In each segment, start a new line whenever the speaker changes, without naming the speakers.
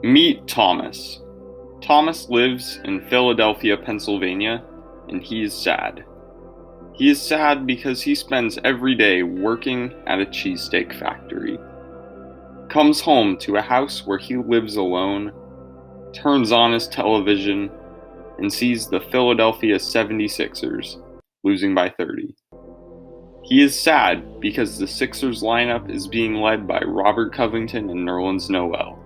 Meet Thomas. Thomas lives in Philadelphia, Pennsylvania, and he is sad. He is sad because he spends every day working at a cheesesteak factory. Comes home to a house where he lives alone, turns on his television, and sees the Philadelphia 76ers losing by 30. He is sad because the Sixers lineup is being led by Robert Covington and Nerlens Noel.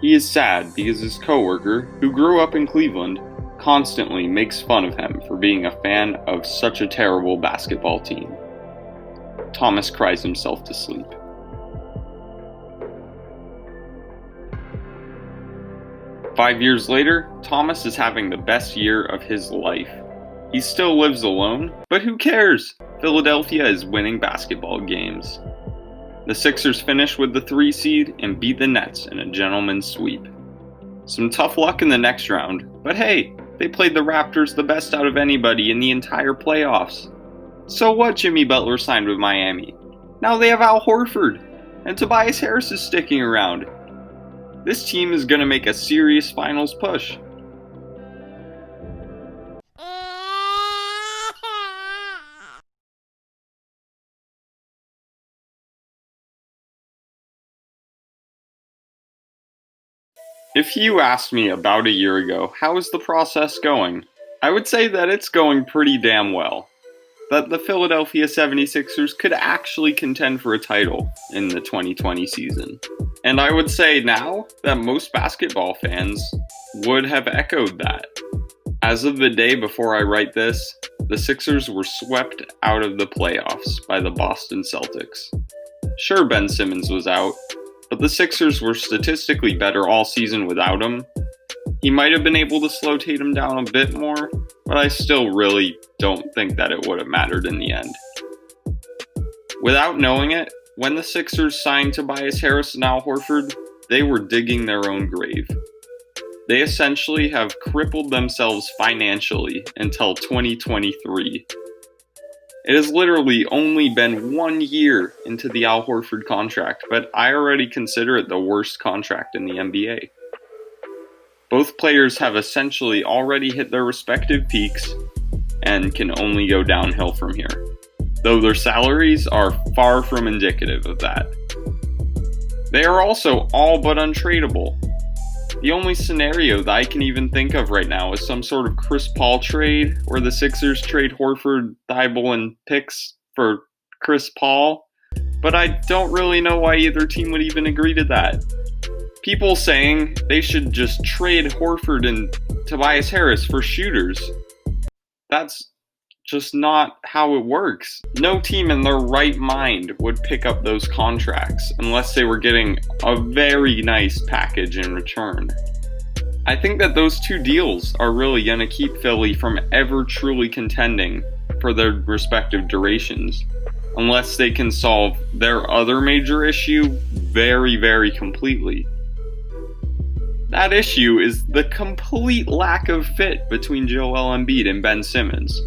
He is sad because his coworker, who grew up in Cleveland, constantly makes fun of him for being a fan of such a terrible basketball team. Thomas cries himself to sleep. Five years later, Thomas is having the best year of his life. He still lives alone, but who cares? Philadelphia is winning basketball games. The Sixers finish with the 3 seed and beat the Nets in a gentleman's sweep. Some tough luck in the next round, but hey, they played the Raptors the best out of anybody in the entire playoffs. So what? Jimmy Butler signed with Miami. Now they have Al Horford, and Tobias Harris is sticking around. This team is going to make a serious finals push. If you asked me about a year ago, how is the process going? I would say that it's going pretty damn well. That the Philadelphia 76ers could actually contend for a title in the 2020 season. And I would say now that most basketball fans would have echoed that. As of the day before I write this, the Sixers were swept out of the playoffs by the Boston Celtics. Sure, Ben Simmons was out, but the Sixers were statistically better all season without him. He might have been able to slow Tatum down a bit more, but I still really don't think that it would have mattered in the end. Without knowing it, when the Sixers signed Tobias Harris and Al Horford, they were digging their own grave. They essentially have crippled themselves financially until 2023. It has literally only been 1 year into the Al Horford contract, but I already consider it the worst contract in the NBA. Both players have essentially already hit their respective peaks and can only go downhill from here, though their salaries are far from indicative of that. They are also all but untradeable. The only scenario that I can even think of right now is some sort of Chris Paul trade where the Sixers trade Horford, Thibault, and picks for Chris Paul, but I don't really know why either team would even agree to that. People saying they should just trade Horford and Tobias Harris for shooters. That's just not how it works. No team in their right mind would pick up those contracts unless they were getting a very nice package in return. I think that those two deals are really going to keep Philly from ever truly contending for their respective durations, unless they can solve their other major issue very, very completely. That issue is the complete lack of fit between Joel Embiid and Ben Simmons.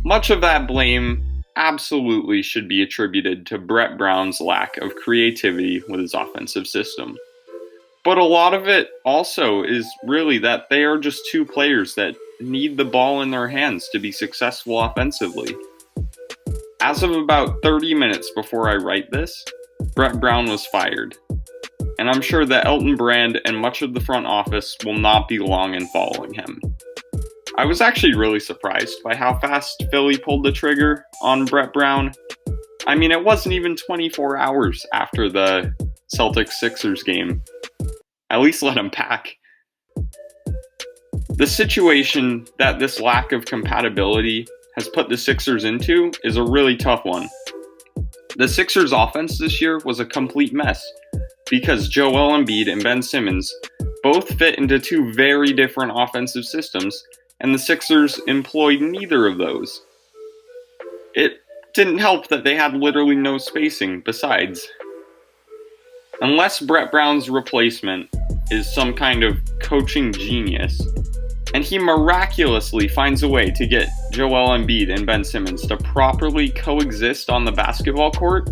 Much of that blame absolutely should be attributed to Brett Brown's lack of creativity with his offensive system. But a lot of it also is really that they are just two players that need the ball in their hands to be successful offensively. As of about 30 minutes before I write this, Brett Brown was fired. And I'm sure that Elton Brand and much of the front office will not be long in following him. I was actually really surprised by how fast Philly pulled the trigger on Brett Brown. I mean, it wasn't even 24 hours after the Celtics-Sixers game. At least let him pack. The situation that this lack of compatibility has put the Sixers into is a really tough one. The Sixers' offense this year was a complete mess because Joel Embiid and Ben Simmons both fit into two very different offensive systems, and the Sixers employed neither of those. It didn't help that they had literally no spacing besides. Unless Brett Brown's replacement is some kind of coaching genius, and he miraculously finds a way to get Joel Embiid and Ben Simmons to properly coexist on the basketball court,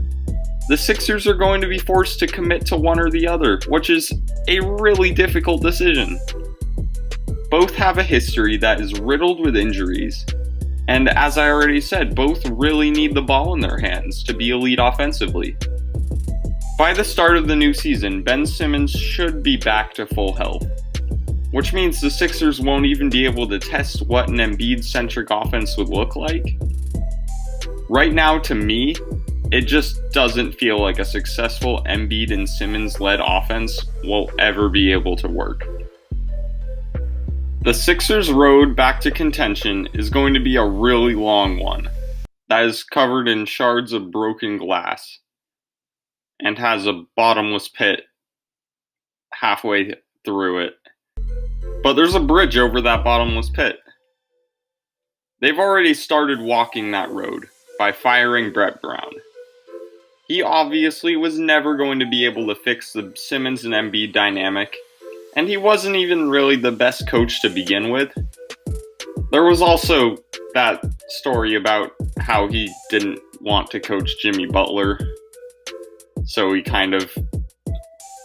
the Sixers are going to be forced to commit to one or the other, which is a really difficult decision. Both have a history that is riddled with injuries, and as I already said, both really need the ball in their hands to be elite offensively. By the start of the new season, Ben Simmons should be back to full health, which means the Sixers won't even be able to test what an Embiid-centric offense would look like. Right now, to me, it just doesn't feel like a successful Embiid and Simmons-led offense will ever be able to work. The Sixers' road back to contention is going to be a really long one that is covered in shards of broken glass and has a bottomless pit halfway through it. But there's a bridge over that bottomless pit. They've already started walking that road by firing Brett Brown. He obviously was never going to be able to fix the Simmons and Embiid dynamic, and he wasn't even really the best coach to begin with. There was also that story about how he didn't want to coach Jimmy Butler, so he kind of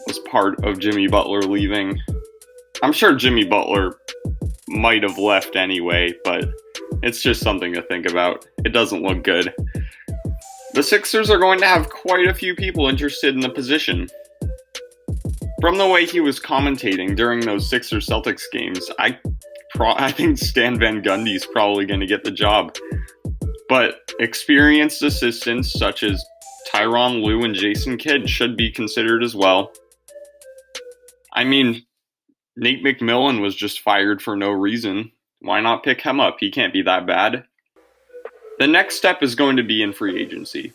was part of Jimmy Butler leaving. I'm sure Jimmy Butler might have left anyway, but it's just something to think about. It doesn't look good. The Sixers are going to have quite a few people interested in the position. From the way he was commentating during those Sixers-Celtics games, I think Stan Van Gundy's probably going to get the job. But experienced assistants such as Tyronn Lue and Jason Kidd should be considered as well. I mean, Nate McMillan was just fired for no reason. Why not pick him up? He can't be that bad. The next step is going to be in free agency.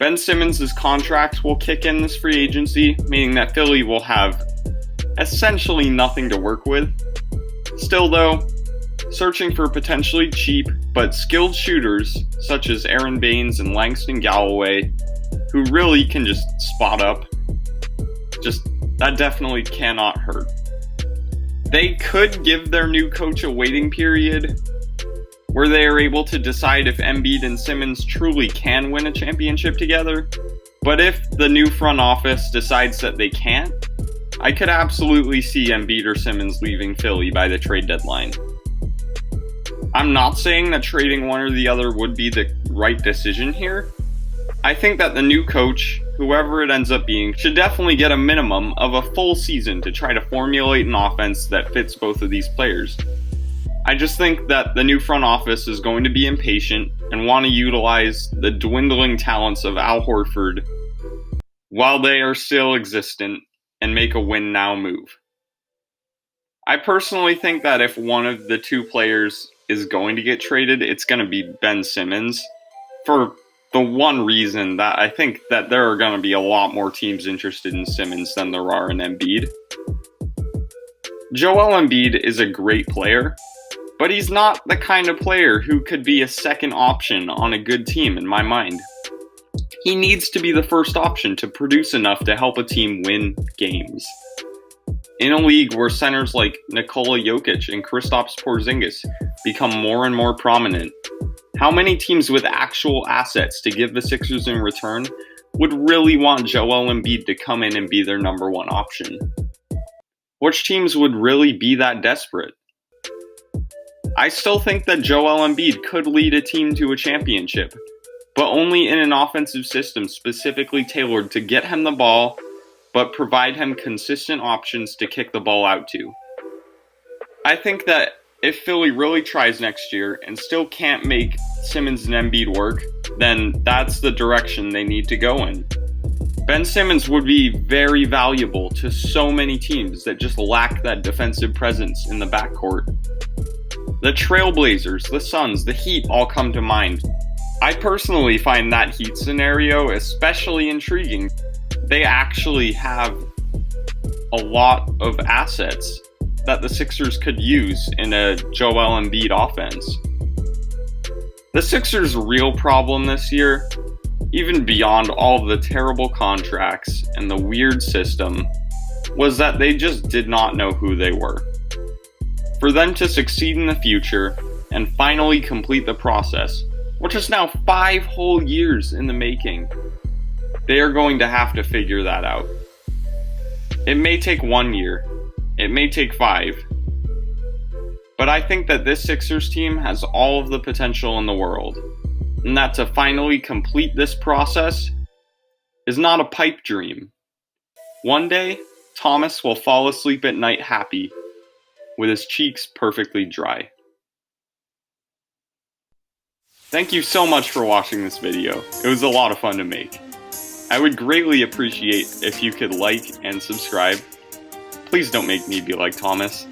Ben Simmons' contract will kick in this free agency, meaning that Philly will have essentially nothing to work with. Still though, searching for potentially cheap but skilled shooters such as Aaron Baines and Langston Galloway, who really can just spot up, that definitely cannot hurt. They could give their new coach a waiting period where they are able to decide if Embiid and Simmons truly can win a championship together. But if the new front office decides that they can't, I could absolutely see Embiid or Simmons leaving Philly by the trade deadline. I'm not saying that trading one or the other would be the right decision here. I think that the new coach, whoever it ends up being, should definitely get a minimum of a full season to try to formulate an offense that fits both of these players. I just think that the new front office is going to be impatient and want to utilize the dwindling talents of Al Horford while they are still existent and make a win-now move. I personally think that if one of the two players is going to get traded, it's going to be Ben Simmons, for the one reason that I think that there are going to be a lot more teams interested in Simmons than there are in Embiid. Joel Embiid is a great player, but he's not the kind of player who could be a second option on a good team in my mind. He needs to be the first option to produce enough to help a team win games. In a league where centers like Nikola Jokic and Kristaps Porzingis become more and more prominent, how many teams with actual assets to give the Sixers in return would really want Joel Embiid to come in and be their number one option? Which teams would really be that desperate? I still think that Joel Embiid could lead a team to a championship, but only in an offensive system specifically tailored to get him the ball, but provide him consistent options to kick the ball out to. I think that if Philly really tries next year and still can't make Simmons and Embiid work, then that's the direction they need to go in. Ben Simmons would be very valuable to so many teams that just lack that defensive presence in the backcourt. The Trailblazers, the Suns, the Heat all come to mind. I personally find that Heat scenario especially intriguing. They actually have a lot of assets that the Sixers could use in a Joel Embiid offense. The Sixers' real problem this year, even beyond all the terrible contracts and the weird system, was that they just did not know who they were. For them to succeed in the future and finally complete the process, which is now 5 whole years in the making, They are going to have to figure that out. It may take 1 year, it may take 5, but I think that this Sixers team has all of the potential in the world, and that to finally complete this process is not a pipe dream. One day, Thomas will fall asleep at night happy, with his cheeks perfectly dry. Thank you so much for watching this video. It was a lot of fun to make. I would greatly appreciate if you could like and subscribe. Please don't make me be like Thomas.